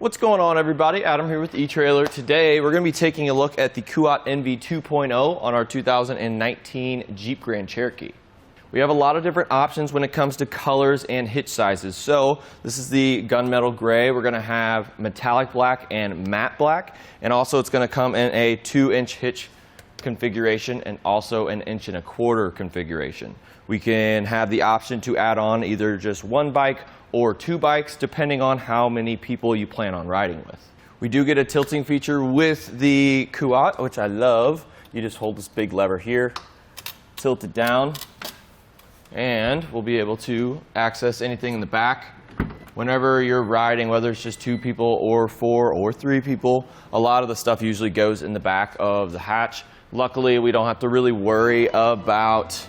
What's going on, everybody? Adam here with eTrailer. Today we're going to be taking a look at the Kuat NV 2.0 on our 2019 Jeep Grand Cherokee. We have a lot of different options when it comes to colors and hitch sizes. So this is the gunmetal gray. We're going to have metallic black and matte black, and also it's going to come in a 2-inch hitch configuration and also an 1.25 inch configuration. We can have the option to add on either just one bike or two bikes, depending on how many people you plan on riding with. We do get a tilting feature with the Kuat, which I love. You just hold this big lever here, tilt it down, and we'll be able to access anything in the back. Whenever you're riding, whether it's just 2 people or 4 or 3 people, a lot of the stuff usually goes in the back of the hatch. Luckily, we don't have to really worry about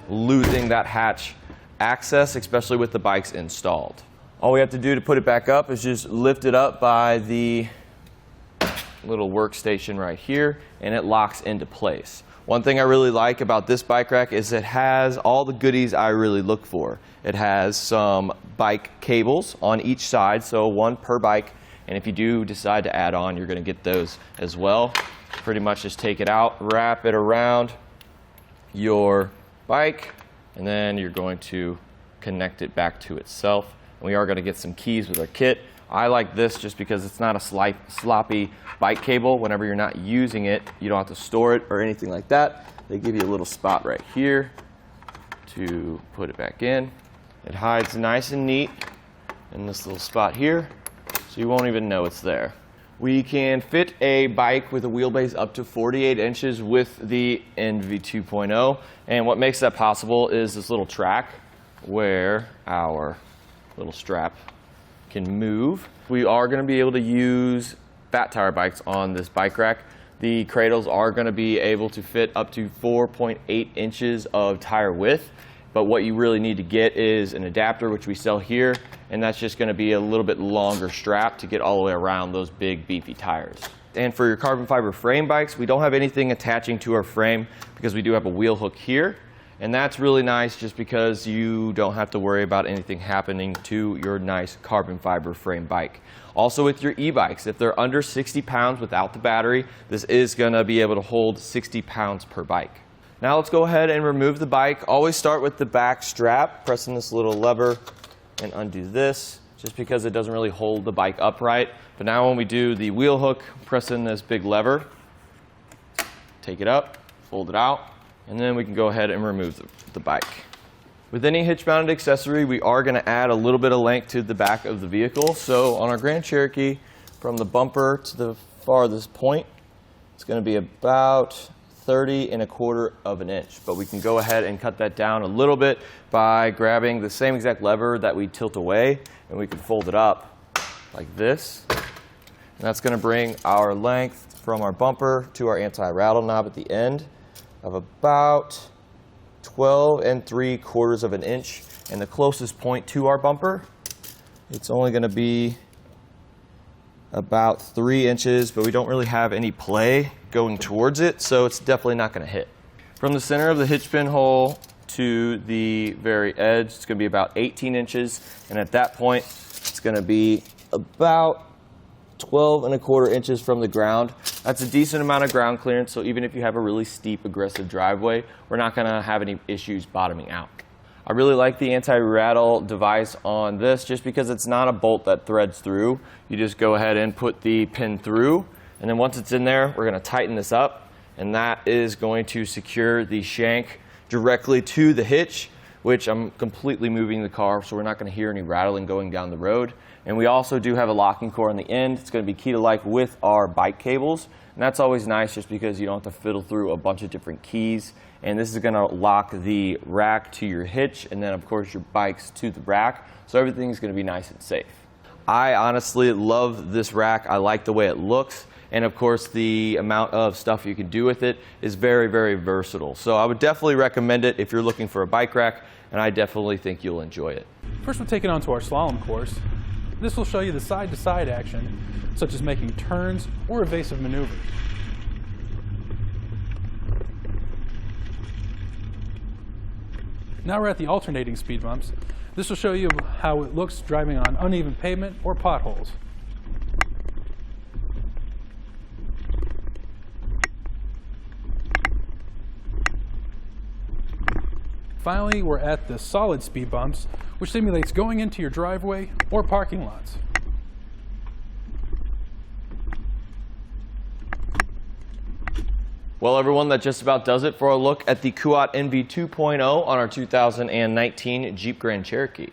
losing that hatch access, especially with the bikes installed. All we have to do to put it back up is just lift it up by the little workstation right here, and it locks into place. One thing I really like about this bike rack is it has all the goodies I really look for. It has some bike cables on each side, so one per bike, and if you do decide to add on, you're going to get those as well. Pretty much just take it out, wrap it around your bike, and then you're going to connect it back to itself. And we are going to get some keys with our kit. I like this just because it's not a sloppy bike cable. Whenever you're not using it, you don't have to store it or anything like that. They give you a little spot right here to put it back in. It hides nice and neat in this little spot here, so you won't even know it's there. We can fit a bike with a wheelbase up to 48 inches with the NV 2.0, and what makes that possible is this little track where our little strap can move. We are going to be able to use fat tire bikes on this bike rack. The cradles are going to be able to fit up to 4.8 inches of tire width, but what you really need to get is an adapter, which we sell here, and that's just going to be a little bit longer strap to get all the way around those big beefy tires. And for your carbon fiber frame bikes, we don't have anything attaching to our frame because we do have a wheel hook here, and that's really nice just because you don't have to worry about anything happening to your nice carbon fiber frame bike. Also with your e-bikes, if they're under 60 pounds without the battery, this is going to be able to hold 60 pounds per bike. Now let's go ahead and remove the bike. Always start with the back strap, pressing this little lever and undo this, just because it doesn't really hold the bike upright. But now when we do the wheel hook, pressing this big lever, take it up, fold it out, and then we can go ahead and remove the bike. With any hitch mounted accessory, we are going to add a little bit of length to the back of the vehicle. So on our Grand Cherokee, from the bumper to the farthest point, it's going to be about 30.25 inches, but we can go ahead and cut that down a little bit by grabbing the same exact lever that we tilt away, and we can fold it up like this. And that's going to bring our length from our bumper to our anti-rattle knob at the end of about 12.75 inches, and the closest point to our bumper, it's only going to be about 3 inches, but we don't really have any play going towards it, so it's definitely not going to hit. From the center of the hitch pin hole to the very edge, it's going to be about 18 inches, and at that point, it's going to be about 12.25 inches from the ground. That's a decent amount of ground clearance, so even if you have a really steep, aggressive driveway, we're not going to have any issues bottoming out. I really like the anti-rattle device on this just because it's not a bolt that threads through. You just go ahead and put the pin through, and then once it's in there, we're going to tighten this up, and that is going to secure the shank directly to the hitch, which I'm completely moving the car, so we're not going to hear any rattling going down the road. And we also do have a locking core on the end. It's going to be key to like with our bike cables, and that's always nice just because you don't have to fiddle through a bunch of different keys. And this is going to lock the rack to your hitch, and then of course your bikes to the rack, so everything's going to be nice and safe. I honestly love this rack. I like the way it looks, and of course the amount of stuff you can do with it is very, very versatile. So I would definitely recommend it if you're looking for a bike rack, and I definitely think you'll enjoy it. First we'll take it onto our slalom course. This will show you the side-to-side action, such as making turns or evasive maneuvers. Now we're at the alternating speed bumps. This will show you how it looks driving on uneven pavement or potholes. Finally, we're at the solid speed bumps, which simulates going into your driveway or parking lots. Well, everyone, that just about does it for a look at the Kuat NV 2.0 on our 2019 Jeep Grand Cherokee.